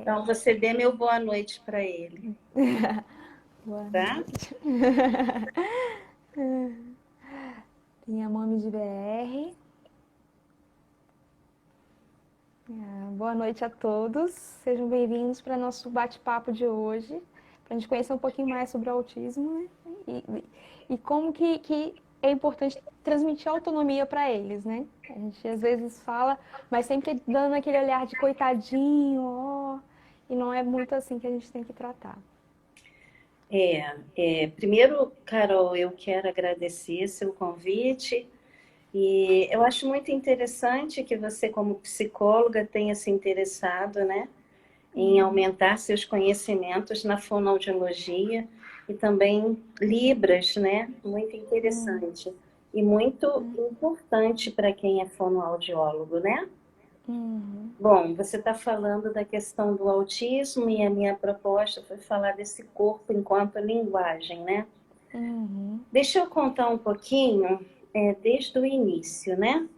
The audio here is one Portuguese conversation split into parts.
Então, você dê meu boa noite para ele, Boa tá? noite. Tem a Mami de BR. Boa noite a todos. Sejam bem-vindos para nosso bate-papo de hoje, para a gente conhecer um pouquinho mais sobre o autismo, né? E como que é importante transmitir autonomia para eles, né? A gente às vezes fala, mas sempre dando aquele olhar de coitadinho, ó, e não é muito assim que a gente tem que tratar. Primeiro, Carol, eu quero agradecer seu convite e eu acho muito interessante que você, como psicóloga, tenha se interessado, né, em aumentar seus conhecimentos na fonoaudiologia e também Libras, né? Muito interessante e muito importante para quem é fonoaudiólogo, né? Bom, você está falando da questão do autismo e a minha proposta foi falar desse corpo enquanto linguagem, né? Deixa eu contar um pouquinho desde o início, né?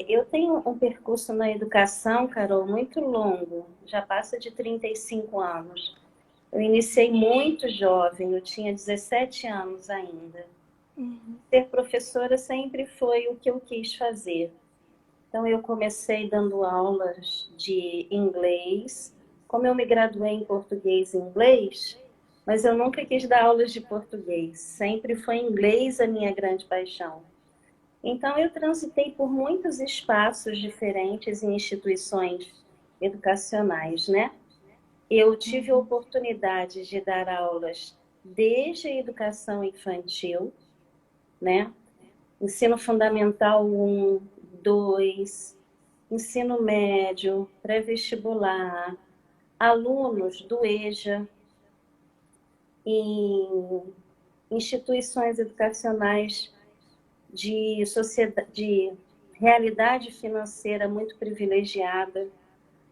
Eu tenho um percurso na educação, Carol, muito longo, já passa de 35 anos. Eu iniciei muito jovem, eu tinha 17 anos ainda. Ser professora sempre foi o que eu quis fazer. Então, eu comecei dando aulas de inglês. Como eu me graduei em português e inglês, mas eu nunca quis dar aulas de português. Sempre foi inglês a minha grande paixão. Então, eu transitei por muitos espaços diferentes em instituições educacionais, né? Eu tive a oportunidade de dar aulas desde a educação infantil, né? Ensino fundamental 1, 2, ensino médio, pré-vestibular, alunos do EJA, em instituições educacionais de realidade financeira muito privilegiada,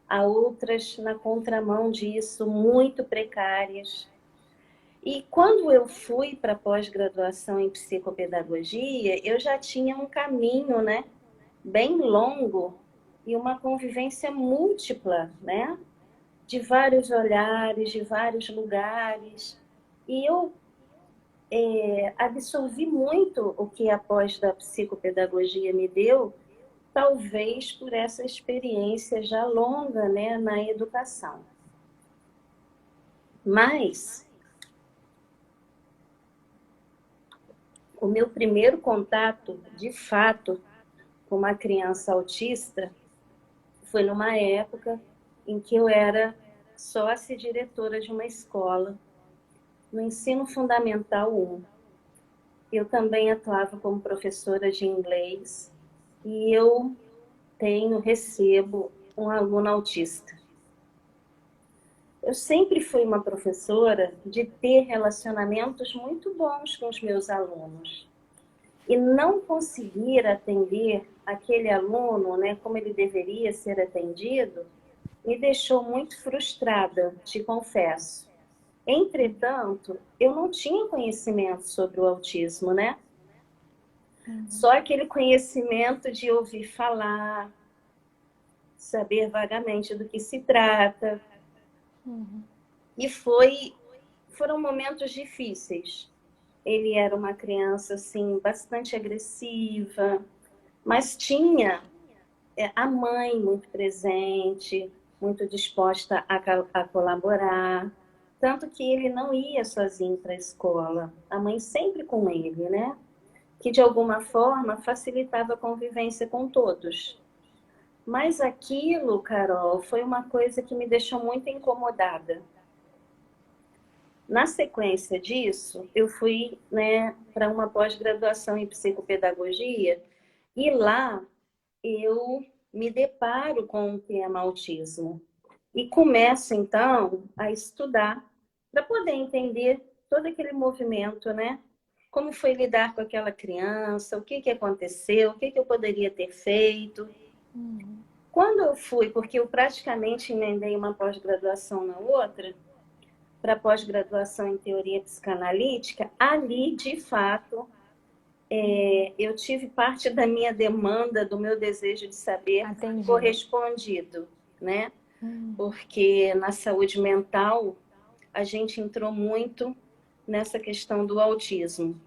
a outras na contramão disso, muito precárias. E quando eu fui para a pós-graduação em psicopedagogia, eu já tinha um caminho, né, bem longo e uma convivência múltipla, né, de vários olhares, de vários lugares. E eu absorvi muito o que a pós da psicopedagogia me deu, talvez por essa experiência já longa, né, na educação. Mas o meu primeiro contato, de fato, com uma criança autista foi numa época em que eu era sócia-diretora de uma escola, no ensino fundamental 1. Eu também atuava como professora de inglês e eu recebo um aluno autista. Eu sempre fui uma professora de ter relacionamentos muito bons com os meus alunos. E não conseguir atender aquele aluno, né, como ele deveria ser atendido, me deixou muito frustrada, te confesso. Entretanto, eu não tinha conhecimento sobre o autismo, né? Só aquele conhecimento de ouvir falar, saber vagamente do que se trata. E foram momentos difíceis. Ele era uma criança, assim, bastante agressiva, mas tinha a mãe muito presente, muito disposta a colaborar. Tanto que ele não ia sozinho para a escola, a mãe sempre com ele, né? Que de alguma forma facilitava a convivência com todos. Mas aquilo, Carol, foi uma coisa que me deixou muito incomodada. Na sequência disso, eu fui, né, para uma pós-graduação em psicopedagogia e lá eu me deparo com o tema autismo e começo então a estudar para poder entender todo aquele movimento, né? Como foi lidar com aquela criança, o que aconteceu, o que eu poderia ter feito. Quando eu fui, porque eu praticamente emendei uma pós-graduação na outra, para pós-graduação em teoria psicanalítica, ali, de fato, eu tive parte da minha demanda, do meu desejo de saber Atendido. correspondido. né? Porque na saúde mental a gente entrou muito nessa questão do autismo.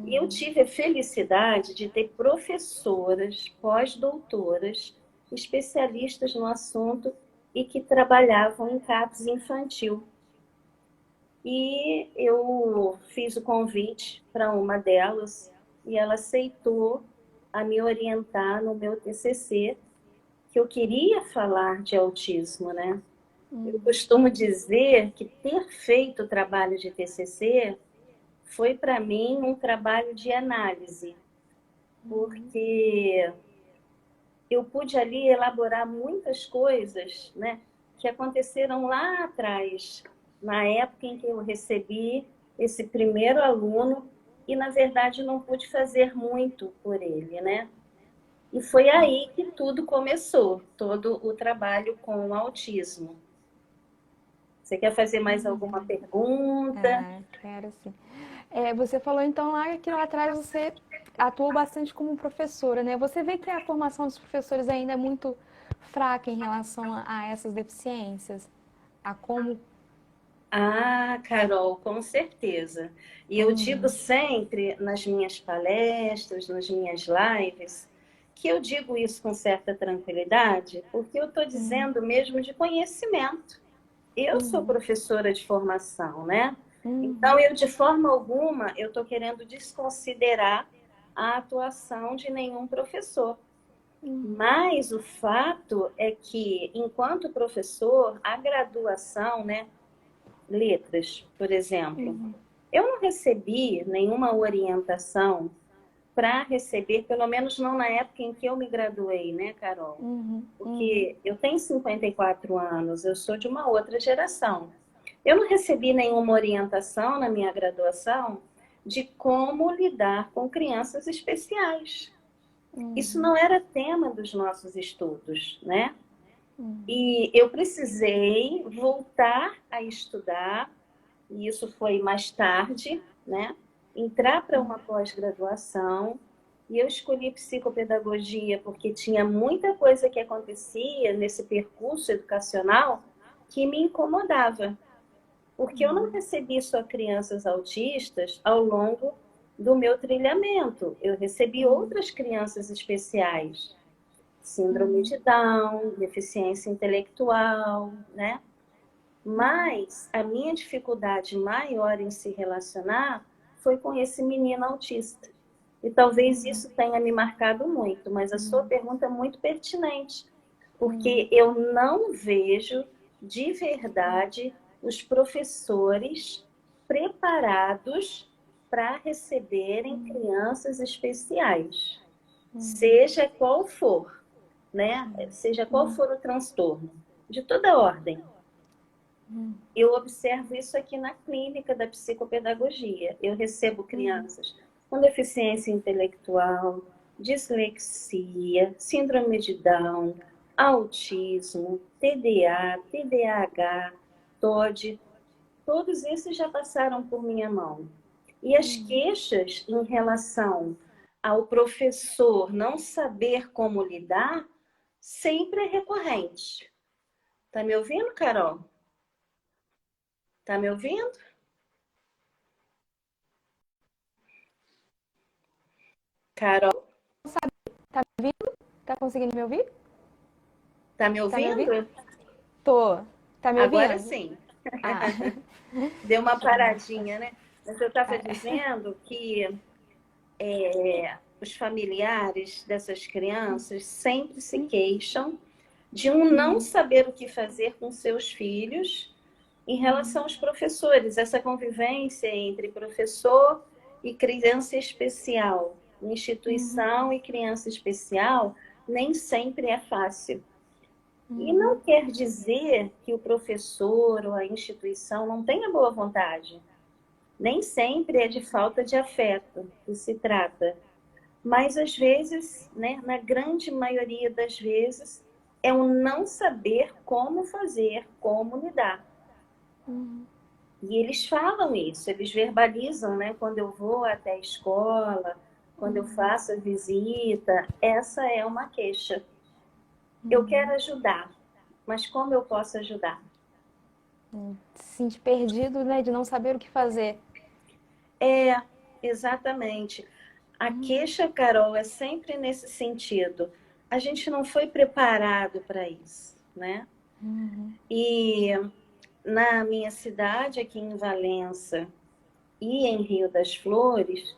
E eu tive a felicidade de ter professoras, pós-doutoras, especialistas no assunto e que trabalhavam em CAPS infantil. E eu fiz o convite para uma delas e ela aceitou a me orientar no meu TCC, que eu queria falar de autismo, né? Eu costumo dizer que ter feito o trabalho de TCC foi para mim um trabalho de análise, porque eu pude ali elaborar muitas coisas, né, que aconteceram lá atrás, na época em que eu recebi esse primeiro aluno e, na verdade, não pude fazer muito por ele, né? E foi aí que tudo começou, todo o trabalho com o autismo. Você quer fazer mais alguma pergunta? Quero sim. Você falou então lá que lá atrás você atuou bastante como professora, né? Você vê que a formação dos professores ainda é muito fraca em relação a essas deficiências, a como. Ah, Carol, com certeza. E eu digo sempre nas minhas palestras, nas minhas lives, que eu digo isso com certa tranquilidade, porque eu estou dizendo mesmo de conhecimento. Eu sou professora de formação, né? Então, eu, de forma alguma, eu estou querendo desconsiderar a atuação de nenhum professor. Mas o fato é que, enquanto professor, a graduação, né? Letras, por exemplo, eu não recebi nenhuma orientação para receber, pelo menos não na época em que eu me graduei, né, Carol? Porque eu tenho 54 anos, eu sou de uma outra geração. Eu não recebi nenhuma orientação na minha graduação de como lidar com crianças especiais. Isso não era tema dos nossos estudos, né? E eu precisei voltar a estudar, e isso foi mais tarde, né? Entrar para uma pós-graduação, e eu escolhi psicopedagogia porque tinha muita coisa que acontecia nesse percurso educacional que me incomodava. Porque eu não recebi só crianças autistas ao longo do meu trilhamento. Eu recebi outras crianças especiais. Síndrome de Down, deficiência intelectual, né? Mas a minha dificuldade maior em se relacionar foi com esse menino autista. E talvez isso tenha me marcado muito, mas a sua pergunta é muito pertinente, porque eu não vejo de verdade os professores preparados para receberem crianças especiais, seja qual for, né? Seja qual for o transtorno, de toda ordem. Eu observo isso aqui na clínica da psicopedagogia. Eu recebo crianças com deficiência intelectual, dislexia, síndrome de Down, autismo, TDA, TDAH, TOD. Todos esses já passaram por minha mão. E as queixas em relação ao professor não saber como lidar sempre é recorrente. Tá me ouvindo, Carol? Tá me ouvindo? Carol, Tá me ouvindo? Tá conseguindo me ouvir? tá me Tá me ouvindo? ouvindo? Tô. Tá me Agora ouvindo? sim. Ah, Deu uma paradinha, né? Mas eu estava dizendo que os familiares dessas crianças sempre se queixam de um não saber o que fazer com seus filhos em relação aos professores, essa convivência entre professor e criança especial, instituição e criança especial, nem sempre é fácil. E não quer dizer que o professor ou a instituição não tenha boa vontade. Nem sempre é de falta de afeto que se trata. Mas às vezes, né, na grande maioria das vezes, é um não saber como fazer, como lidar. E eles falam isso, eles verbalizam, né? Quando eu vou até a escola, quando eu faço a visita, essa é uma queixa. Eu quero ajudar, mas como eu posso ajudar? Se sentir perdido, né? De não saber o que fazer. É, exatamente. A queixa, Carol, é sempre nesse sentido. A gente não foi preparado para isso, né? E na minha cidade, aqui em Valença e em Rio das Flores,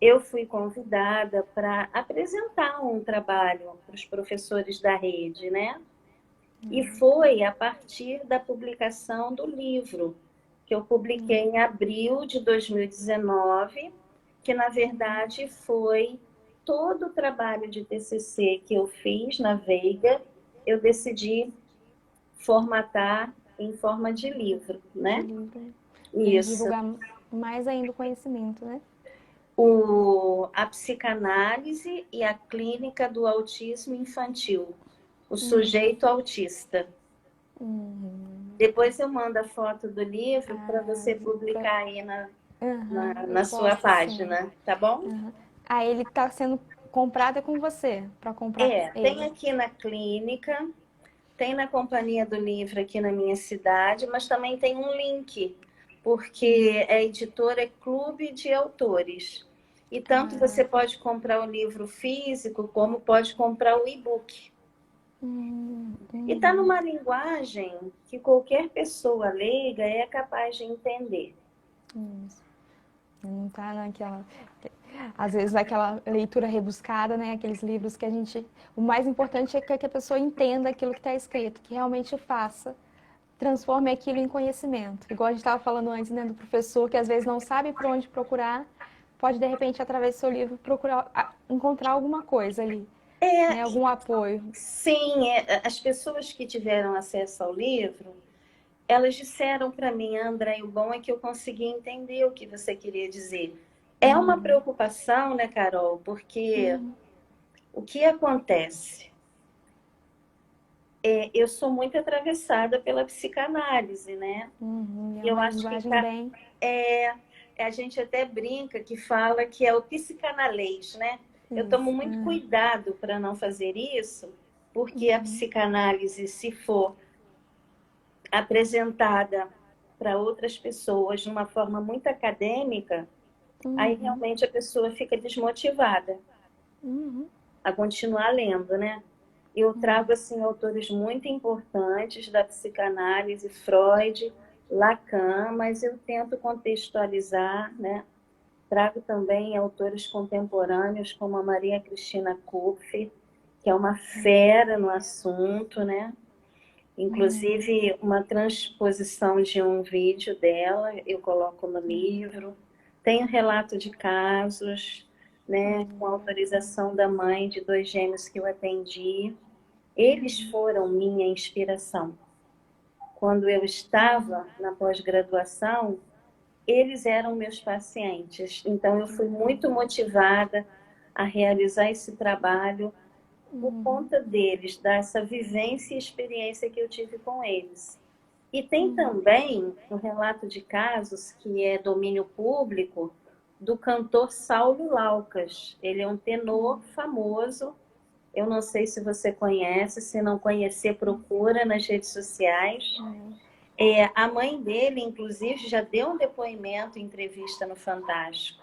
eu fui convidada para apresentar um trabalho para os professores da rede, né? E foi a partir da publicação do livro, que eu publiquei em abril de 2019, que na verdade foi todo o trabalho de TCC que eu fiz na Veiga, eu decidi formatar em forma de livro, De né? livro. Pra gente Isso. divulgar mais ainda o conhecimento, né? A psicanálise e a clínica do autismo infantil, o sujeito autista. Depois eu mando a foto do livro para você publicar aí Eu na sua posso sim. página, tá bom? Ah, ele tá sendo comprado é com você, para comprar Tem ele. aqui na clínica, tem na Companhia do Livro aqui na minha cidade, mas também tem um link, porque a editora é Clube de Autores. E tanto você pode comprar o livro físico, como pode comprar o e-book. E está numa linguagem que qualquer pessoa leiga é capaz de entender. Isso. Não tá naquela. Às vezes naquela leitura rebuscada, né? Aqueles livros que a gente. O mais importante é que a pessoa entenda aquilo que está escrito, que realmente faça, transforme aquilo em conhecimento. Igual a gente estava falando antes, né, do professor que às vezes não sabe por onde procurar, pode de repente, através do seu livro, procurar encontrar alguma coisa ali, É, né? Algum apoio. sim, as pessoas que tiveram acesso ao livro, elas disseram para mim, André, o bom é que eu consegui entender o que você queria dizer. É uma preocupação, né, Carol? Porque o que acontece? Eu sou muito atravessada pela psicanálise, né? É E eu uma acho que linguagem bem. é, a gente até brinca que fala que é o psicanalês, né? Eu tomo Isso. muito cuidado para não fazer isso, porque a psicanálise, se for apresentada para outras pessoas de uma forma muito acadêmica, aí realmente a pessoa fica desmotivada a continuar lendo, né? Eu trago assim autores muito importantes da psicanálise, Freud, Lacan, mas eu tento contextualizar, né? Trago também autores contemporâneos como a Maria Cristina Kupfer, que é uma fera no assunto, né? Inclusive, uma transposição de um vídeo dela, eu coloco no livro. Tenho relato de casos, né, com autorização da mãe de dois gêmeos que eu atendi. Eles foram minha inspiração. Quando eu estava na pós-graduação, eles eram meus pacientes. Então, eu fui muito motivada a realizar esse trabalho por conta deles, dessa vivência e experiência que eu tive com eles. E tem também um relato de casos que é domínio público do cantor Saulo Laucas. Ele é um tenor famoso. Eu não sei se você conhece, se não conhecer, procura nas redes sociais. A mãe dele, inclusive, já deu um depoimento, entrevista no Fantástico.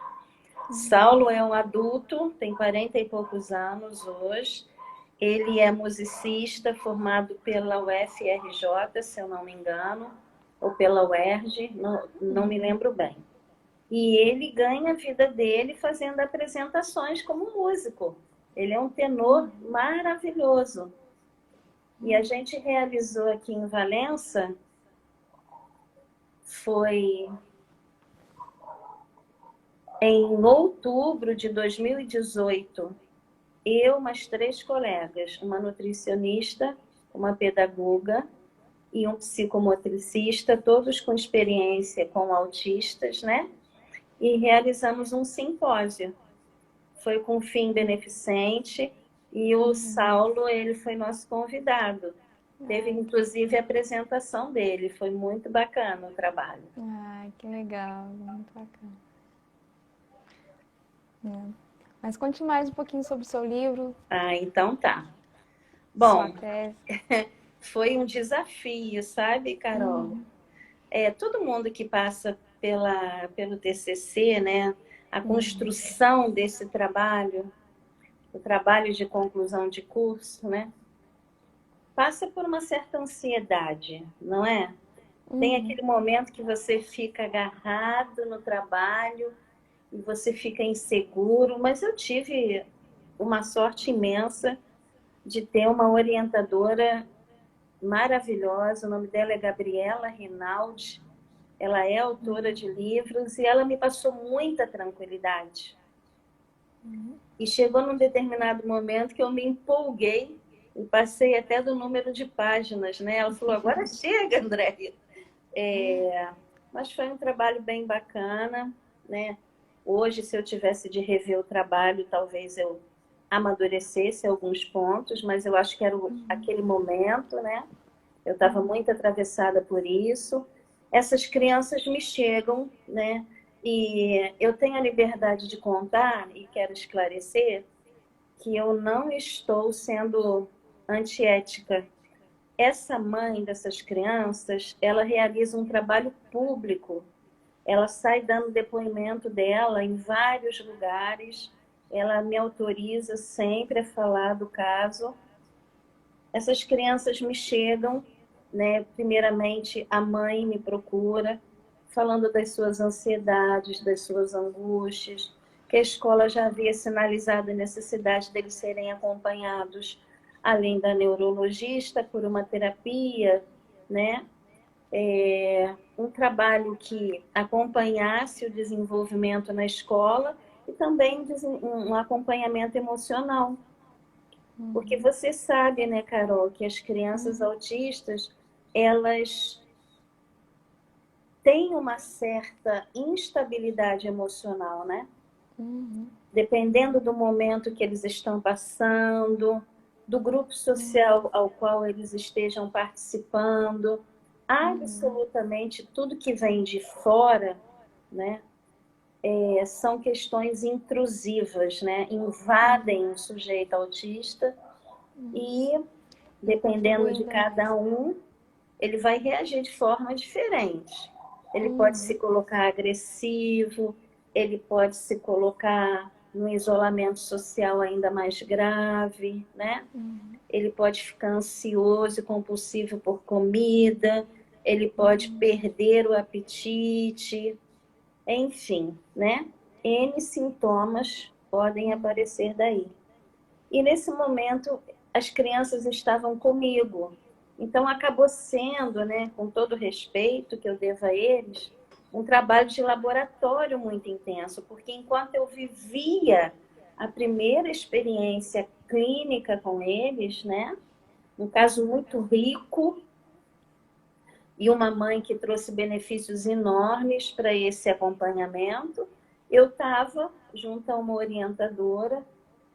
Saulo é um adulto, tem 40 e poucos anos hoje. Ele é musicista formado pela UFRJ, se eu não me engano, ou pela UERJ, não me lembro bem. E ele ganha a vida dele fazendo apresentações como músico. Ele é um tenor maravilhoso. E a gente realizou aqui em Valença, foi em outubro de 2018, eu, mais três colegas, uma nutricionista, uma pedagoga e um psicomotricista, todos com experiência com autistas, né? E realizamos um simpósio. Foi com fim beneficente e o Saulo, ele foi nosso convidado. Teve, inclusive, a apresentação dele. Foi muito bacana o trabalho. Ai, que legal, muito bacana. Mas conte mais um pouquinho sobre o seu livro, Ah, então tá. sua Bom, tese. foi um desafio, sabe, Carol? Todo mundo que passa pelo TCC, né, a construção desse trabalho, o trabalho de conclusão de curso, né, passa por uma certa ansiedade, não é? Tem aquele momento que você fica agarrado no trabalho e você fica inseguro, mas eu tive uma sorte imensa de ter uma orientadora maravilhosa, o nome dela é Gabriela Rinaldi, ela é autora de livros e ela me passou muita tranquilidade. E chegou num determinado momento que eu me empolguei e passei até do número de páginas, né? Ela falou, agora chega, Andréia. Mas foi um trabalho bem bacana, né? Hoje, se eu tivesse de rever o trabalho, talvez eu amadurecesse alguns pontos, mas eu acho que era aquele momento, né? Eu estava muito atravessada por isso. Essas crianças me chegam, né? E eu tenho a liberdade de contar e quero esclarecer que eu não estou sendo antiética. Essa mãe dessas crianças, ela realiza um trabalho público. Ela sai dando depoimento dela em vários lugares. Ela me autoriza sempre a falar do caso. Essas crianças me chegam, né? Primeiramente, a mãe me procura, falando das suas ansiedades, das suas angústias, que a escola já havia sinalizado a necessidade deles serem acompanhados, além da neurologista, por uma terapia, né? Um trabalho que acompanhasse o desenvolvimento na escola e também um acompanhamento emocional. Porque você sabe, né, Carol, que as crianças autistas, elas têm uma certa instabilidade emocional, né? Dependendo do momento que eles estão passando, do grupo social ao qual eles estejam participando, absolutamente tudo que vem de fora, né, são questões intrusivas, né, invadem o sujeito autista e, dependendo de cada um, ele vai reagir de forma diferente. Ele pode se colocar agressivo, ele pode se colocar no isolamento social ainda mais grave, né? Ele pode ficar ansioso e compulsivo por comida, ele pode perder o apetite, enfim, né? N sintomas podem aparecer daí. E nesse momento, as crianças estavam comigo. Então, acabou sendo, né, com todo o respeito que eu devo a eles, um trabalho de laboratório muito intenso, porque enquanto eu vivia a primeira experiência clínica com eles, né, um caso muito rico, e uma mãe que trouxe benefícios enormes para esse acompanhamento, eu estava junto a uma orientadora,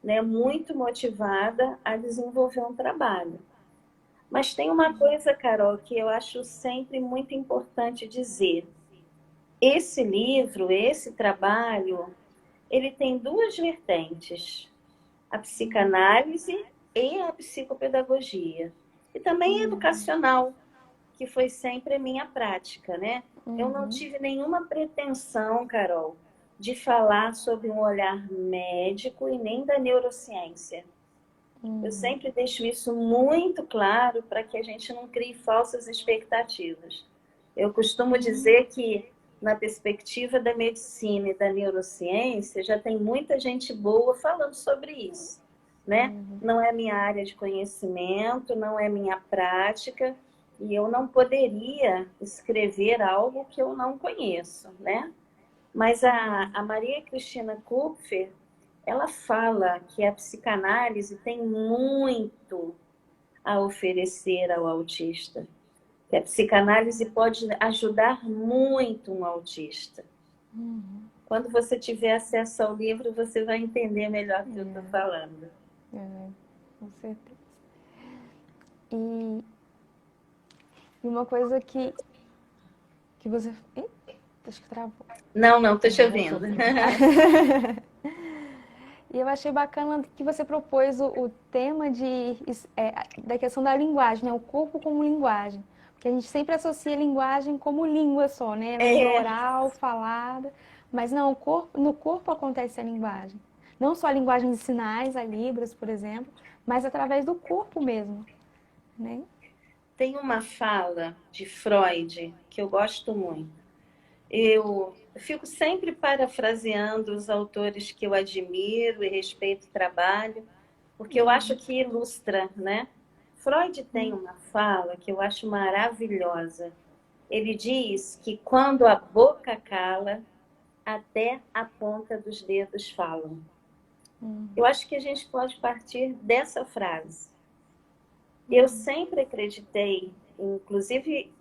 né, muito motivada a desenvolver um trabalho. Mas tem uma coisa, Carol, que eu acho sempre muito importante dizer. Esse livro, esse trabalho, ele tem duas vertentes: a psicanálise e a psicopedagogia. E também educacional, que foi sempre a minha prática, né? Eu não tive nenhuma pretensão, Carol, de falar sobre um olhar médico e nem da neurociência. Eu sempre deixo isso muito claro para que a gente não crie falsas expectativas. Eu costumo dizer que, na perspectiva da medicina e da neurociência, já tem muita gente boa falando sobre isso, né? Não é minha área de conhecimento, não é minha prática, e eu não poderia escrever algo que eu não conheço, né? Mas a Maria Cristina Kupfer, ela fala que a psicanálise tem muito a oferecer ao autista. Que a psicanálise pode ajudar muito um autista. Quando você tiver acesso ao livro, você vai entender melhor o que eu estou falando. Com certeza. E uma coisa que você... Ih, acho que travou. Não, estou te ouvindo. E eu achei bacana que você propôs o tema da questão da linguagem, né? O corpo como linguagem. Porque a gente sempre associa a linguagem como língua só, né? Língua É, oral, falada. Mas não, no corpo acontece a linguagem. Não só a linguagem de sinais, a Libras, por exemplo, mas através do corpo mesmo, né? tem uma fala de Freud que eu gosto muito. Eu fico sempre parafraseando os autores que eu admiro e respeito o trabalho, porque eu acho que ilustra, né? Freud tem uma fala que eu acho maravilhosa. Ele diz que quando a boca cala, até a ponta dos dedos falam. Eu acho que a gente pode partir dessa frase. Eu sempre acreditei, inclusive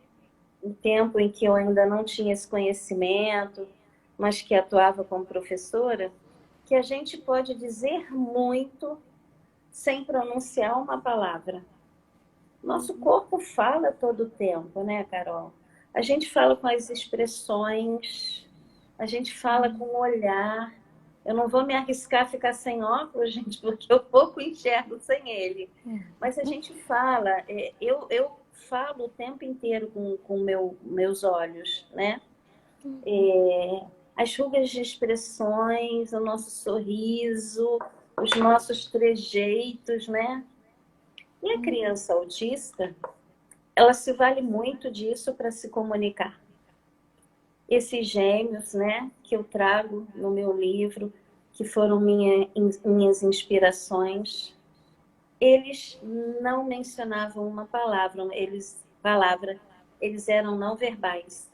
em tempo em que eu ainda não tinha esse conhecimento, mas que atuava como professora, que a gente pode dizer muito sem pronunciar uma palavra. Nosso corpo fala todo o tempo, né, Carol? A gente fala com as expressões, a gente fala com o olhar. Eu não vou me arriscar a ficar sem óculos, gente, porque eu pouco enxergo sem ele. Mas a gente fala, eu falo o tempo inteiro com meus olhos, né? As rugas de expressões, o nosso sorriso, os nossos trejeitos, né? E a criança autista, ela se vale muito disso para se comunicar. Esses gêmeos, né, que eu trago no meu livro, que foram minhas inspirações, eles não mencionavam uma palavra, eles eram não verbais.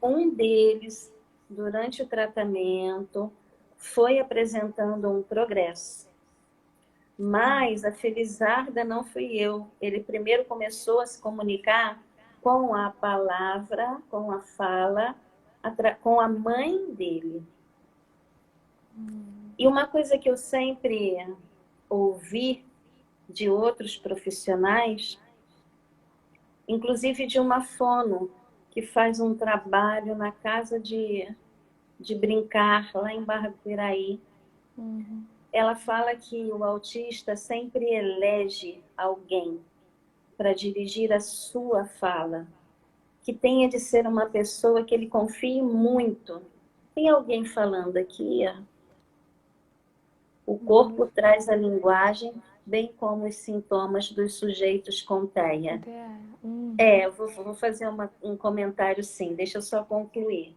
Um deles, durante o tratamento, foi apresentando um progresso. Mas a felizarda não fui eu. Ele primeiro começou a se comunicar com a palavra, com a fala, com a mãe dele. E uma coisa que eu sempre ouvi de outros profissionais, inclusive de uma fono, que faz um trabalho na casa de brincar, lá em Barra do Piraí. Ela fala que o autista sempre elege alguém para dirigir a sua fala, que tenha de ser uma pessoa que ele confie muito. Tem alguém falando aqui, ó. O corpo traz a linguagem, bem como os sintomas dos sujeitos com TEA. Eu vou fazer um comentário sim, deixa eu só concluir.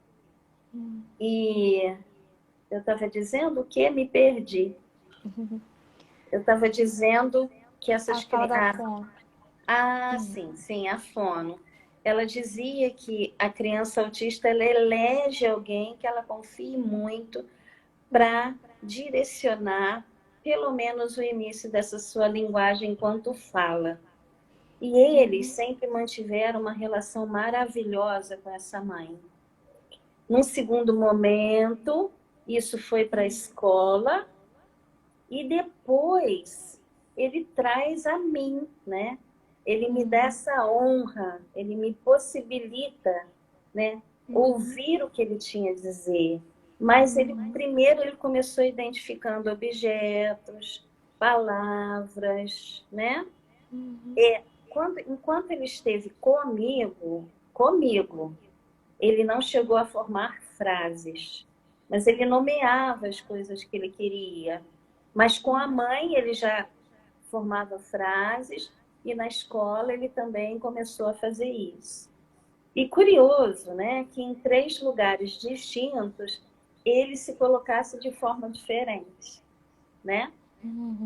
E eu estava dizendo o que? Me perdi. Eu estava dizendo que essas A fala da crianças... fono. Sim, a fono. Ela dizia que a criança autista ela elege alguém que ela confie muito para direcionar pelo menos o início dessa sua linguagem enquanto fala. E eles sempre mantiveram uma relação maravilhosa com essa mãe. Num segundo momento, isso foi para a escola e depois ele traz a mim, né? Ele me dá essa honra, ele me possibilita, né, ouvir o que ele tinha a dizer. Mas primeiro ele começou identificando objetos, palavras, né? Enquanto ele esteve comigo, ele não chegou a formar frases, mas ele nomeava as coisas que ele queria. Mas com a mãe ele já formava frases e na escola ele também começou a fazer isso. E curioso, né, que em 3 lugares distintos ele se colocasse de forma diferente, né?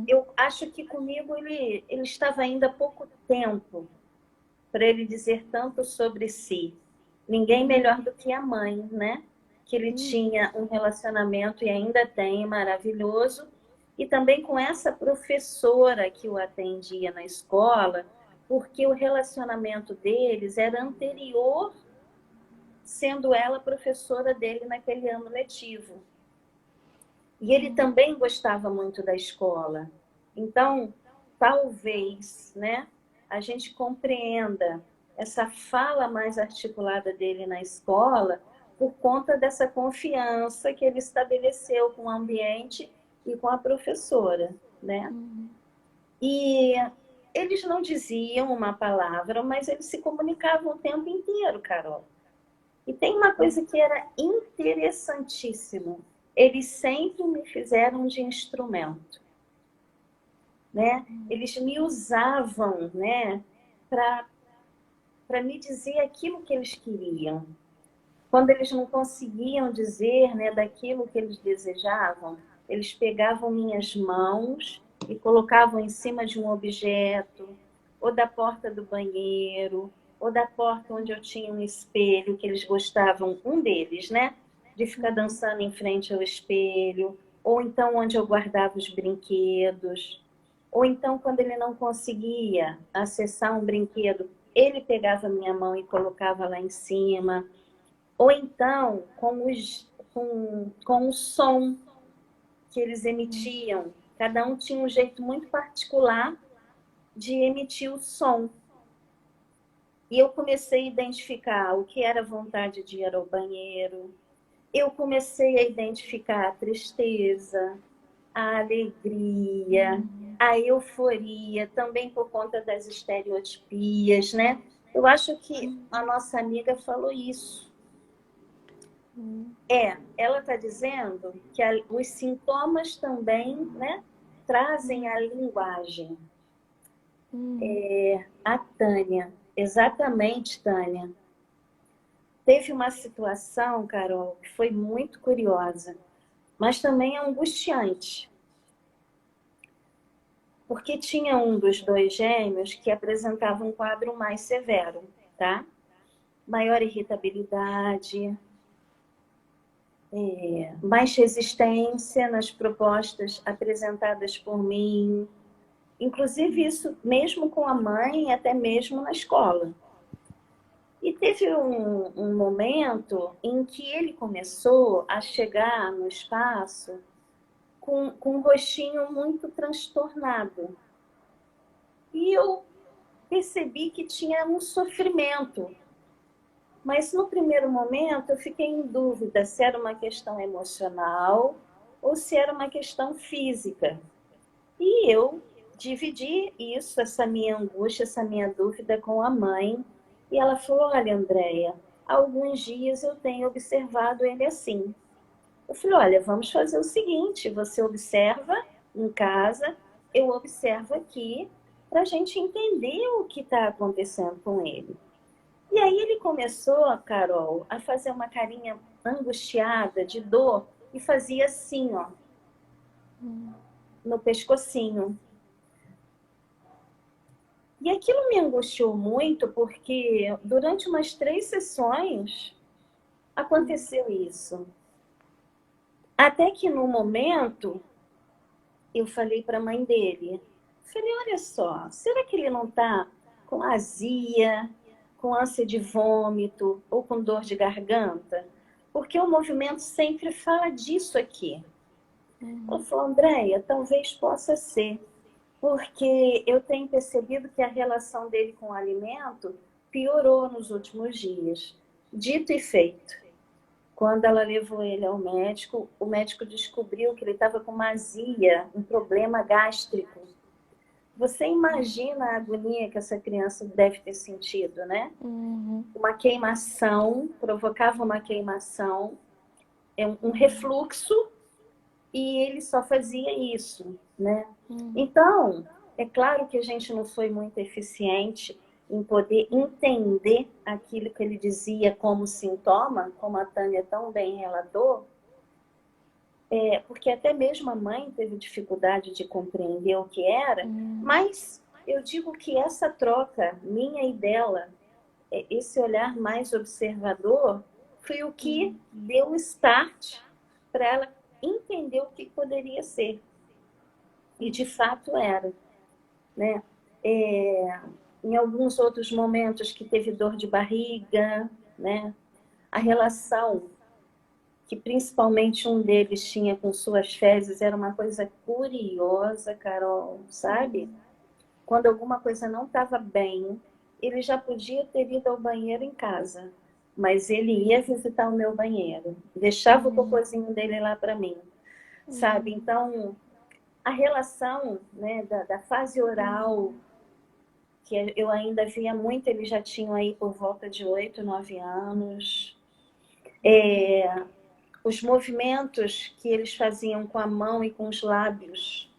Eu acho que comigo ele estava ainda há pouco tempo para ele dizer tanto sobre si. Ninguém melhor do que a mãe, né? Que ele tinha um relacionamento e ainda tem maravilhoso. E também com essa professora que o atendia na escola, porque o relacionamento deles era anterior, sendo ela professora dele naquele ano letivo. E ele também gostava muito da escola. Então, talvez, né, a gente compreenda essa fala mais articulada dele na escola por conta dessa confiança que ele estabeleceu com o ambiente e com a professora, né? E eles não diziam uma palavra, mas eles se comunicavam o tempo inteiro, Carol. E tem uma coisa que era interessantíssima. Eles sempre me fizeram de instrumento, né? Eles me usavam, né, para me dizer aquilo que eles queriam. Quando eles não conseguiam dizer, né, daquilo que eles desejavam, eles pegavam minhas mãos e colocavam em cima de um objeto, ou da porta do banheiro, ou da porta onde eu tinha um espelho, que eles gostavam, um deles, né, de ficar dançando em frente ao espelho, ou então onde eu guardava os brinquedos, ou então quando ele não conseguia acessar um brinquedo, ele pegava minha mão e colocava lá em cima. Ou então, com o som que eles emitiam. Cada um tinha um jeito muito particular de emitir o som. E eu comecei a identificar o que era vontade de ir ao banheiro. Eu comecei a identificar a tristeza, a alegria, a euforia, também por conta das estereotipias, né? Eu acho que a nossa amiga falou isso. Ela está dizendo que os sintomas também, né, trazem a linguagem. A Tânia, exatamente, Tânia. Teve uma situação, Carol, que foi muito curiosa, mas também angustiante. Porque tinha um dos dois gêmeos que apresentava um quadro mais severo, tá? Maior irritabilidade, mais resistência nas propostas apresentadas por mim, inclusive isso mesmo com a mãe, até mesmo na escola. E teve um momento em que ele começou a chegar no espaço com um rostinho muito transtornado. E eu percebi que tinha um sofrimento. Mas no primeiro momento eu fiquei em dúvida se era uma questão emocional ou se era uma questão física. E eu dividi isso, essa minha angústia, essa minha dúvida com a mãe. E ela falou, olha, Andréia, há alguns dias eu tenho observado ele assim. Eu falei, olha, vamos fazer o seguinte, você observa em casa, eu observo aqui, para a gente entender o que está acontecendo com ele. E aí ele começou, Carol, a fazer uma carinha angustiada, de dor, e fazia assim, ó, no pescocinho. E aquilo me angustiou muito, porque durante umas 3 sessões aconteceu isso. Até que no momento, eu falei para a mãe dele, falei, olha só, será que ele não está com azia, com ânsia de vômito ou com dor de garganta? Porque o movimento sempre fala disso aqui. Ela falou, Andréia, talvez possa ser, porque eu tenho percebido que a relação dele com o alimento piorou nos últimos dias. Dito e feito. Quando ela levou ele ao médico, o médico descobriu que ele estava com uma azia, um problema gástrico. Você imagina a agonia que essa criança deve ter sentido, né? Uma queimação, provocava uma queimação, um refluxo, e ele só fazia isso, né? Então, é claro que a gente não foi muito eficiente em poder entender aquilo que ele dizia como sintoma, como a Tânia tão bem relatou, porque até mesmo a mãe teve dificuldade de compreender o que era, mas eu digo que essa troca minha e dela, esse olhar mais observador, foi o que deu o start para ela entender o que poderia ser. E de fato era, né? Em alguns outros momentos que teve dor de barriga, né? A relação que principalmente um deles tinha com suas fezes era uma coisa curiosa, Carol, sabe? Quando alguma coisa não estava bem, ele já podia ter ido ao banheiro em casa. mas ele ia visitar o meu banheiro, deixava o Uhum. cocôzinho dele lá para mim, sabe? Então, a relação, né, da fase oral, que eu ainda via muito, eles já tinham aí por volta de 8, 9 anos. Os movimentos que eles faziam com a mão e com os lábios.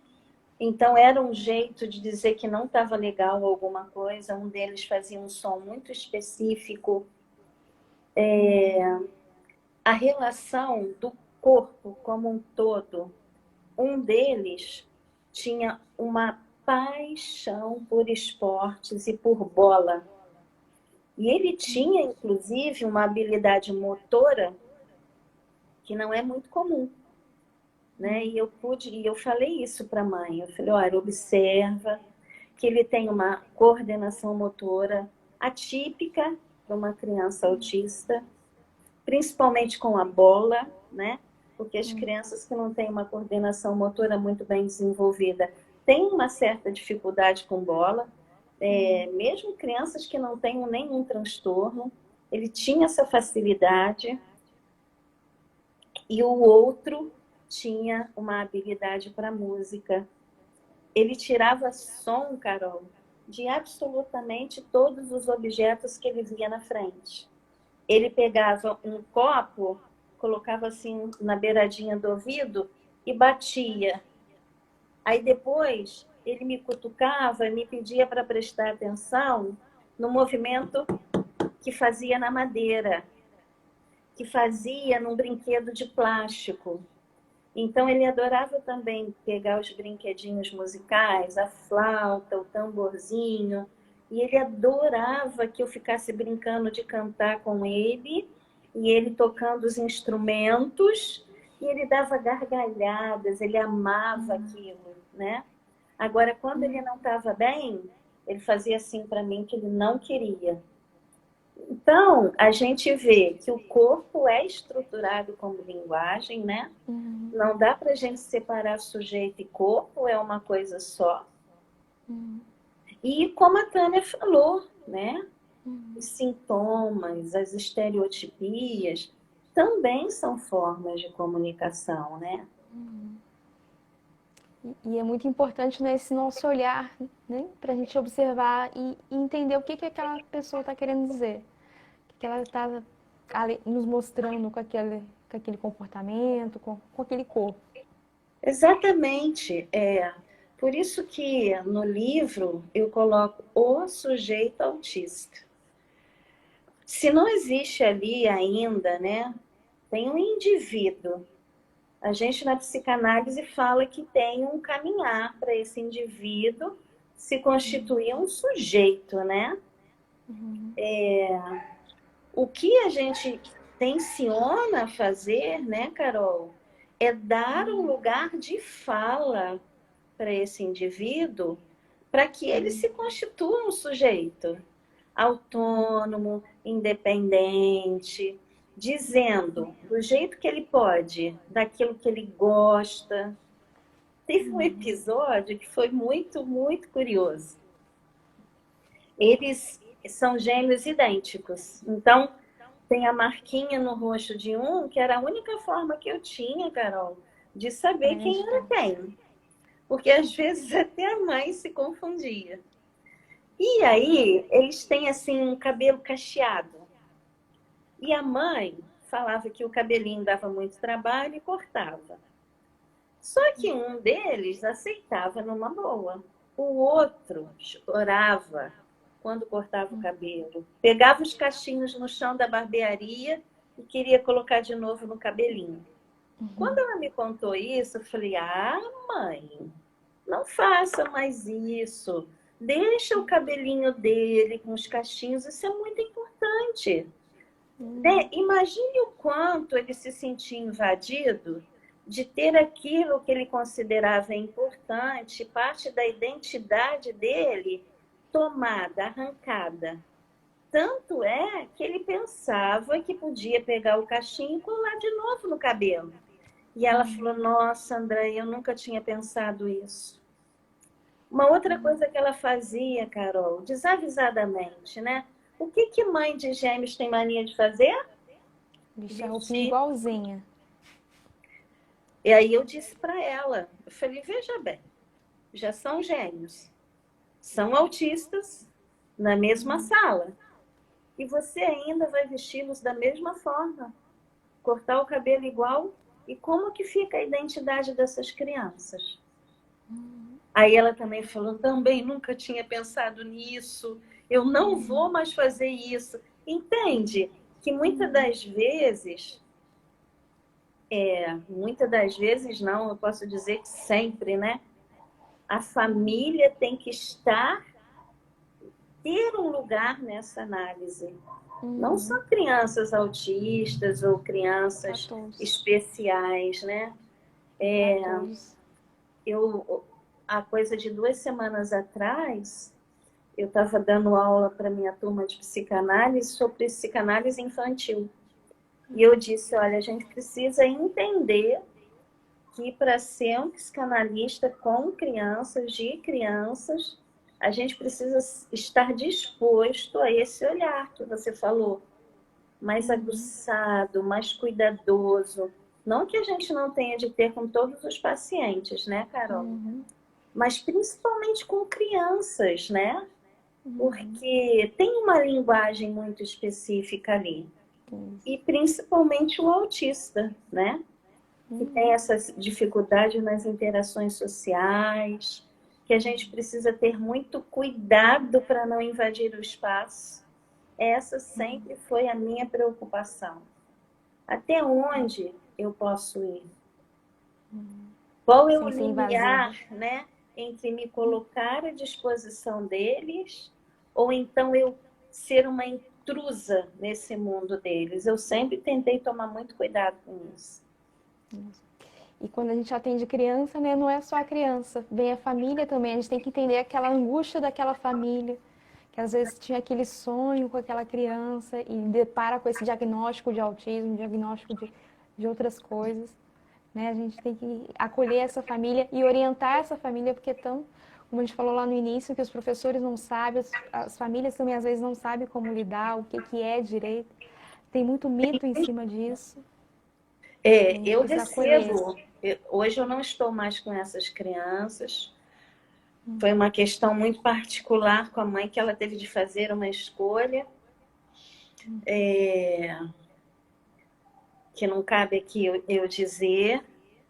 Então, era um jeito de dizer que não estava legal alguma coisa. Um deles fazia um som muito específico. A relação do corpo como um todo. Um deles tinha uma paixão por esportes e por bola. E ele tinha, inclusive, uma habilidade motora que não é muito comum, né? E eu falei isso para a mãe. Eu falei, olha, observa que ele tem uma coordenação motora atípica para uma criança autista, principalmente com a bola, né? Porque as crianças que não têm uma coordenação motora muito bem desenvolvida têm uma certa dificuldade com bola, mesmo crianças que não tenham nenhum transtorno, ele tinha essa facilidade, e o outro tinha uma habilidade para música. Ele tirava som, Carol, de absolutamente todos os objetos que ele via na frente. Ele pegava um copo, colocava assim na beiradinha do ouvido e batia. Aí depois ele me cutucava e me pedia para prestar atenção no movimento que fazia na madeira, que fazia num brinquedo de plástico. Então ele adorava também pegar os brinquedinhos musicais, a flauta, o tamborzinho, e ele adorava que eu ficasse brincando de cantar com ele, e ele tocando os instrumentos, e ele dava gargalhadas, ele amava aquilo, né? Agora, quando ele não estava bem, ele fazia assim para mim que ele não queria. Então, a gente vê que o corpo é estruturado como linguagem, né? Não dá para a gente separar sujeito e corpo, é uma coisa só. E como a Tânia falou, né? Os sintomas, as estereotipias também são formas de comunicação, né? E é muito importante nesse nosso olhar, né, para a gente observar e entender o que, que aquela pessoa está querendo dizer. O que ela está nos mostrando com aquele comportamento, com aquele corpo. Exatamente. Por isso que no livro eu coloco o sujeito autista. Se não existe ali ainda, né, tem um indivíduo. A gente na psicanálise fala que tem um caminhar para esse indivíduo se constituir um sujeito, né? O que a gente tenciona fazer, né, Carol, é dar um lugar de fala para esse indivíduo, para que ele se constitua um sujeito autônomo, independente, dizendo do jeito que ele pode, daquilo que ele gosta. Teve um episódio que foi muito, muito curioso. Eles são gêmeos idênticos. Então, tem a marquinha no rosto de um, que era a única forma que eu tinha, Carol, de saber quem era quem. Porque às vezes até a mãe se confundia. E aí, eles têm assim um cabelo cacheado. E a mãe falava que o cabelinho dava muito trabalho e cortava. Só que um deles aceitava numa boa. O outro chorava quando cortava o cabelo. Pegava os cachinhos no chão da barbearia e queria colocar de novo no cabelinho. Quando ela me contou isso, eu falei, mãe, não faça mais isso. Deixa o cabelinho dele com os cachinhos, isso é muito importante. Imagine o quanto ele se sentia invadido de ter aquilo que ele considerava importante, parte da identidade dele, tomada, arrancada. Tanto é que ele pensava que podia pegar o cachinho e colar de novo no cabelo. E ela falou, nossa, André, eu nunca tinha pensado isso. Uma outra coisa que ela fazia, Carol, desavisadamente, né? O que que mãe de gêmeos tem mania de fazer? Vestir a roupinha Vestir. igualzinha. E aí eu disse para ela, eu falei, veja bem, já são gêmeos, são autistas na mesma sala. E você ainda vai vesti-los da mesma forma, cortar o cabelo igual. E como que fica a identidade dessas crianças? Aí ela também falou, também nunca tinha pensado nisso, eu não vou mais fazer isso. Entende? Que muitas das vezes não, eu posso dizer que sempre, né? A família tem que ter um lugar nessa análise. Não só crianças autistas ou Para crianças todos. especiais, né? Para todos. Há coisa de 2 semanas atrás, eu estava dando aula para minha turma de psicanálise sobre psicanálise infantil. E eu disse, olha, a gente precisa entender que para ser um psicanalista com crianças, de crianças, a gente precisa estar disposto a esse olhar que você falou, mais aguçado, mais cuidadoso. Não que a gente não tenha de ter com todos os pacientes, né, Carol? Mas principalmente com crianças, né? Porque tem uma linguagem muito específica ali. E principalmente o autista, né? Que tem essa dificuldade nas interações sociais, que a gente precisa ter muito cuidado para não invadir o espaço. Essa sempre foi a minha preocupação. Até onde eu posso ir? Qual é o Sem ser invasivo. limiar, né, entre me colocar à disposição deles ou então eu ser uma intrusa nesse mundo deles? Eu sempre tentei tomar muito cuidado com isso. E quando a gente atende criança, né, não é só a criança, vem a família também. A gente tem que entender aquela angústia daquela família, que às vezes tinha aquele sonho com aquela criança e depara com esse diagnóstico de autismo, diagnóstico de outras coisas. Né? A gente tem que acolher essa família e orientar essa família, porque tão, como a gente falou lá no início, que os professores não sabem, as famílias também às vezes não sabem como lidar, o que, que é direito. Tem muito mito em cima disso. A gente Eu precisa acolher. recebo, hoje eu não estou mais com essas crianças. Foi uma questão muito particular com a mãe, que ela teve de fazer uma escolha, que não cabe aqui eu dizer,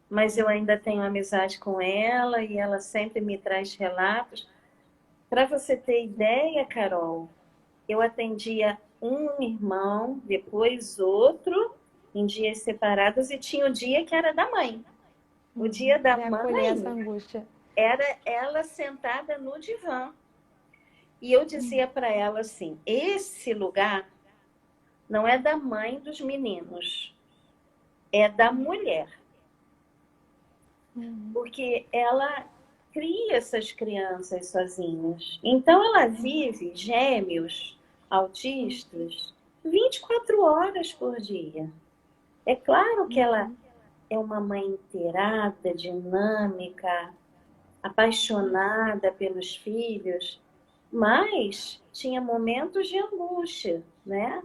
mas eu ainda tenho amizade com ela e ela sempre me traz relatos. Para você ter ideia, Carol, eu atendia um irmão, depois outro, em dias separados, e tinha o dia que era da mãe. O dia da Para acolher essa mãe angústia. era ela sentada no divã. E eu dizia para ela assim, esse lugar não é da mãe dos meninos, é da mulher. Porque ela cria essas crianças sozinhas. Então ela vive gêmeos, autistas, 24 horas por dia. É claro que ela é uma mãe inteirada, dinâmica, apaixonada pelos filhos, mas tinha momentos de angústia, né?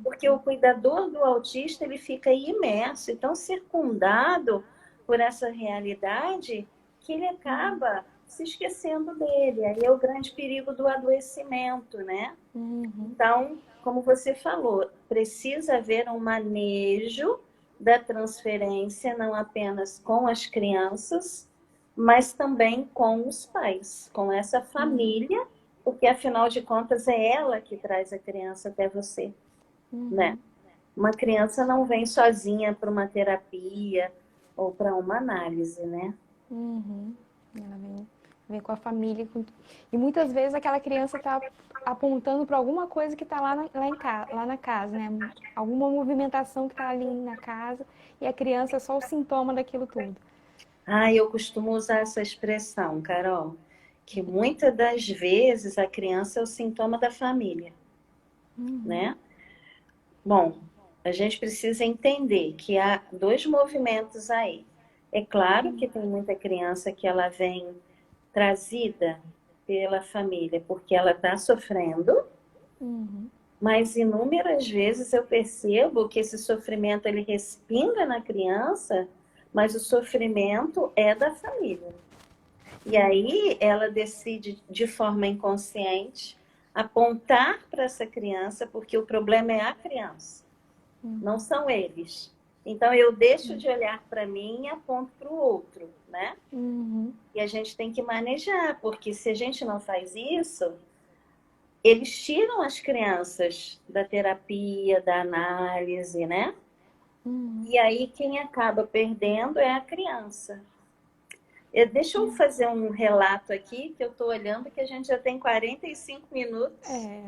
Porque o cuidador do autista, ele fica imerso e tão circundado por essa realidade que ele acaba se esquecendo dele. Aí é o grande perigo do adoecimento, né? Então, como você falou, precisa haver um manejo da transferência, não apenas com as crianças, mas também com os pais, com essa família, porque afinal de contas é ela que traz a criança até você, né? Uma criança não vem sozinha para uma terapia ou para uma análise, né? Ela vem com a família. E muitas vezes aquela criança está apontando para alguma coisa que está lá na casa, né? Alguma movimentação que está ali na casa e a criança é só o sintoma daquilo tudo. Eu costumo usar essa expressão, Carol, que muitas das vezes a criança é o sintoma da família, né? Bom, a gente precisa entender que há dois movimentos aí. É claro que tem muita criança que ela vem trazida pela família porque ela está sofrendo, Mas inúmeras vezes eu percebo que esse sofrimento ele respinga na criança, mas o sofrimento é da família. E aí ela decide de forma inconsciente apontar para essa criança, porque o problema é a criança, não são eles. Então eu deixo de olhar para mim e aponto para o outro, né? Uhum. E a gente tem que manejar, porque se a gente não faz isso, eles tiram as crianças da terapia, da análise, né? Uhum. E aí quem acaba perdendo é a criança. Deixa eu fazer um relato aqui, que eu estou olhando que a gente já tem 45 minutos. É.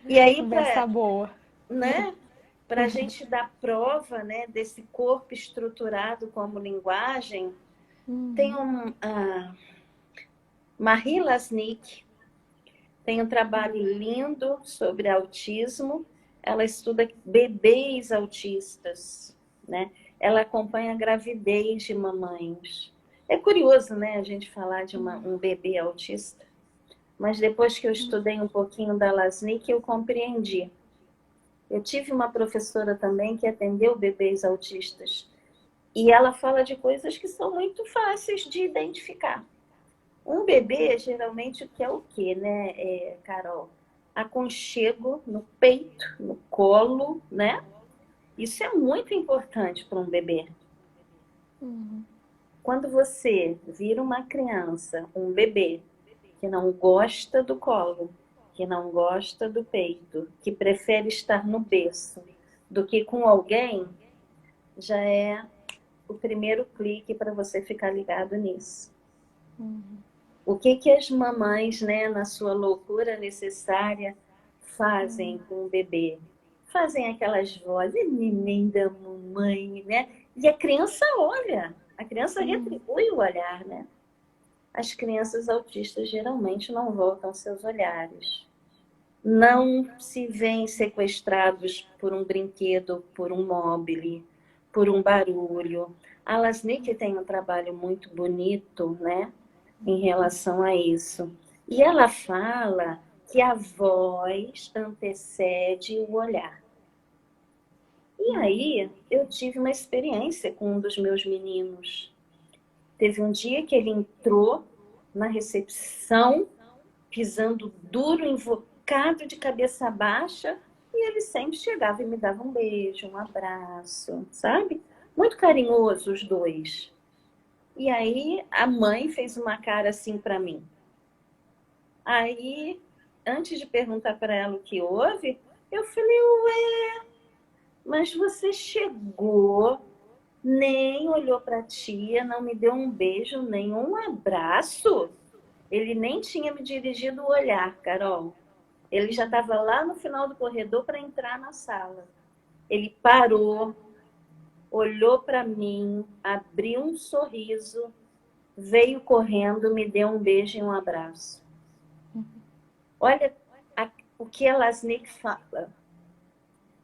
E aí, Conversa boa. né, para a gente dar prova, né, desse corpo estruturado como linguagem, tem Marie Lasnik, tem um trabalho lindo sobre autismo. Ela estuda bebês autistas, né? Ela acompanha a gravidez de mamães. É curioso, né, a gente falar de um bebê autista. Mas depois que eu estudei um pouquinho da Lasnik, eu compreendi. Eu tive uma professora também que atendeu bebês autistas. E ela fala de coisas que são muito fáceis de identificar. Um bebê, geralmente, quer o quê, né, Carol? Aconchego no peito, no colo, né? Isso é muito importante para um bebê. Quando você vira uma criança, um bebê, que não gosta do colo, que não gosta do peito, que prefere estar no berço do que com alguém, já é o primeiro clique para você ficar ligado nisso. O que as mamães, né, na sua loucura necessária, fazem com o bebê? Fazem aquelas vozes, neném da mamãe, né? E a criança olha, a criança retribui o olhar, né? As crianças autistas geralmente não voltam seus olhares. Não se veem sequestrados por um brinquedo, por um mobile, por um barulho. A Lasnik tem um trabalho muito bonito, né, em relação a isso. E ela fala que a voz antecede o olhar. E aí eu tive uma experiência com um dos meus meninos. Teve um dia que ele entrou na recepção, pisando duro, invocado de cabeça baixa, e ele sempre chegava e me dava um beijo, um abraço, sabe? Muito carinhoso os dois. E aí a mãe fez uma cara assim para mim. Aí, antes de perguntar para ela o que houve, eu falei, ué, mas você chegou, nem olhou para a tia, não me deu um beijo, nem um abraço. Ele nem tinha me dirigido o olhar, Carol. Ele já estava lá no final do corredor para entrar na sala. Ele parou, olhou para mim, abriu um sorriso, veio correndo, me deu um beijo e um abraço. Olha o que a Lasnik fala,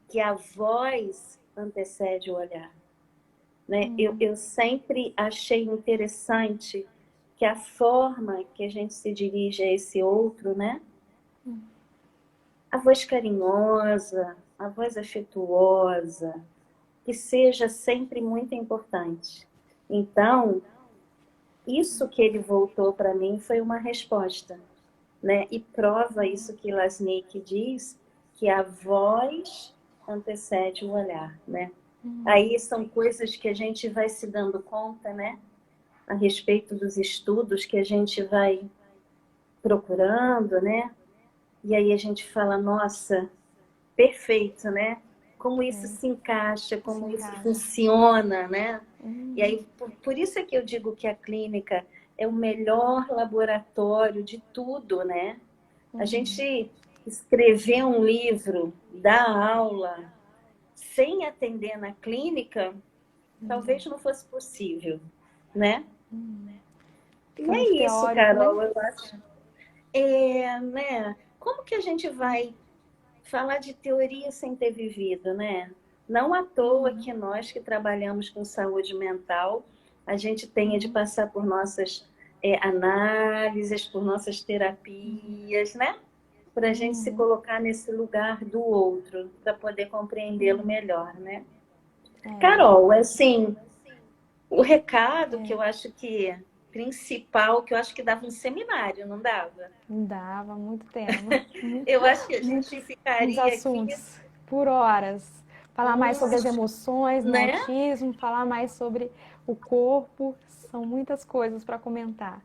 que a voz antecede o olhar. Né? Eu sempre achei interessante que a forma que a gente se dirige a esse outro, né? A voz carinhosa, a voz afetuosa, que seja sempre muito importante. Então, isso que ele voltou para mim foi uma resposta, né? E prova isso que Lasnik diz, que a voz antecede o olhar, né? Aí são coisas que a gente vai se dando conta, né? A respeito dos estudos que a gente vai procurando, né? E aí a gente fala, nossa, perfeito, né? Como isso se encaixa, como isso funciona, né? E aí, por isso é que eu digo que a clínica é o melhor laboratório de tudo, né? A gente escrever um livro, dar aula, sem atender na clínica, talvez não fosse possível, né? E Fica muito é isso, teórico, né? Carol, eu acho. Né? Como que a gente vai falar de teoria sem ter vivido, né? Não à toa que nós que trabalhamos com saúde mental, a gente tenha de passar por nossas análises, por nossas terapias, né? para a gente se Uhum. colocar nesse lugar do outro, para poder compreendê-lo melhor, né? É, Carol, assim, o recado que eu acho que principal, que eu acho que dava um seminário, não dava? dava muito tema. Eu acho que a gente Muitos, muitos ficaria aqui, assuntos por horas. Falar mais sobre as emoções no né? autismo, falar mais sobre o corpo, são muitas coisas para comentar.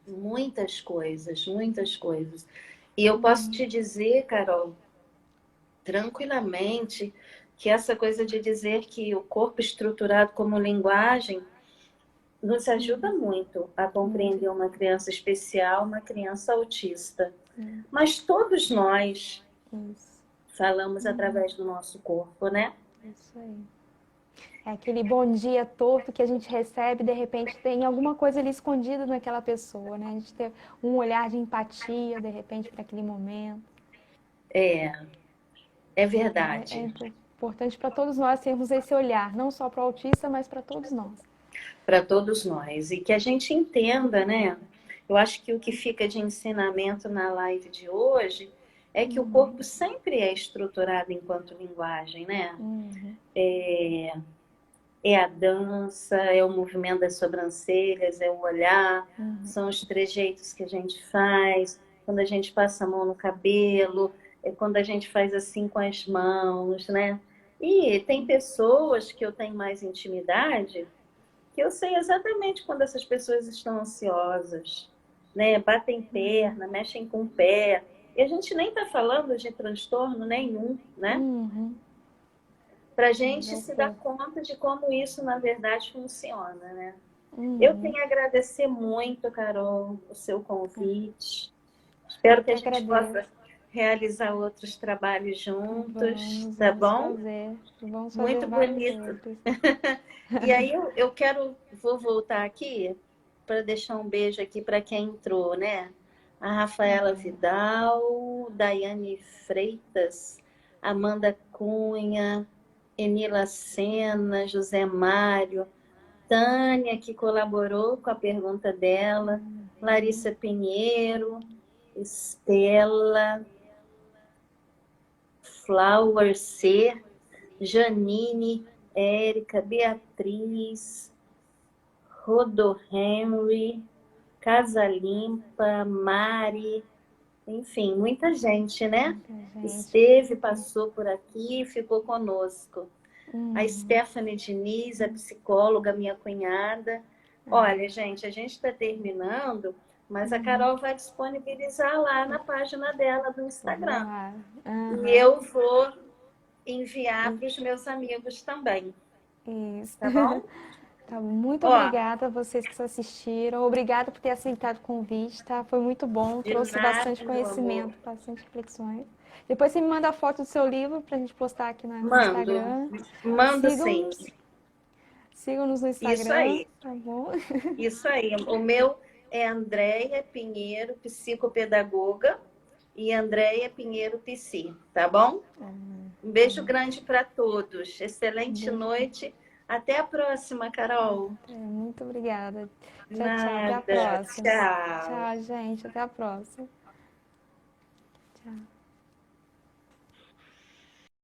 Muitas coisas, muitas coisas. E eu posso te dizer, Carol, tranquilamente, que essa coisa de dizer que o corpo estruturado como linguagem nos ajuda muito a Muito. compreender uma criança especial, uma criança autista. Sim, Mas todos nós isso, falamos através do nosso corpo, né? isso aí. É aquele bom dia torto que a gente recebe, de repente tem alguma coisa ali escondida naquela pessoa, né? A gente tem um olhar de empatia, de repente, para aquele momento. É, é É verdade. importante para todos nós termos esse olhar, não só para o autista, mas para todos nós. Para todos nós. E que a gente entenda, né? Eu acho que o que fica de ensinamento na live de hoje é que o corpo sempre é estruturado enquanto linguagem, né? Uhum, É a dança, é o movimento das sobrancelhas, é o olhar, são os trejeitos que a gente faz, quando a gente passa a mão no cabelo, é quando a gente faz assim com as mãos, né? E tem pessoas que eu tenho mais intimidade que eu sei exatamente quando essas pessoas estão ansiosas, né? Batem perna, mexem com o pé. E a gente nem está falando de transtorno nenhum, né? uhum. Para a Mas é gente o se dar corpo. conta de como isso, na verdade, funciona, né? Eu Uhum. tenho a agradecer muito, Carol, o seu convite. Eu Espero que que a gente possa agradeço. realizar outros trabalhos juntos, Vamos, tá vamos bom? fazer. Vamos fazer Muito vários bonito. outros. E aí vou voltar aqui para deixar um beijo aqui para quem entrou, né? A Rafaela Vidal, Daiane Freitas, Amanda Cunha, Enila Sena, José Mário, Tânia, que colaborou com a pergunta dela, Larissa Pinheiro, Estela, Flower C, Janine, Érica, Beatriz, Rodo Henry, Casa Limpa, Mari, enfim, muita gente, né? Muita gente. Esteve, passou por aqui, ficou conosco. A Uhum. Stephanie Diniz, a psicóloga, minha cunhada. Olha, gente, a gente está terminando, mas a Carol vai disponibilizar lá na página dela do Vou Instagram. falar. E Aham. eu vou enviar para os meus amigos também, Isso. tá bom? Tá, muito Ó, obrigada a vocês que assistiram. Obrigada por ter aceitado o convite, tá? Foi muito bom, de trouxe bastante nada, meu amor. conhecimento, bastante reflexões. Depois você me manda a foto do seu livro pra gente postar aqui no Mando, Instagram. mando sim. Sigam-nos, sigam-nos no Isso Instagram, aí, tá bom? isso aí. O meu é Andréia Pinheiro, psicopedagoga, e Andréia Pinheiro Psi, tá bom? Um beijo grande para todos. Um Excelente beijo. noite. Até a próxima, Carol. Muito obrigada. Tchau, tchau. Até a Nada. próxima. Tchau. Tchau, gente. Até a próxima. Tchau.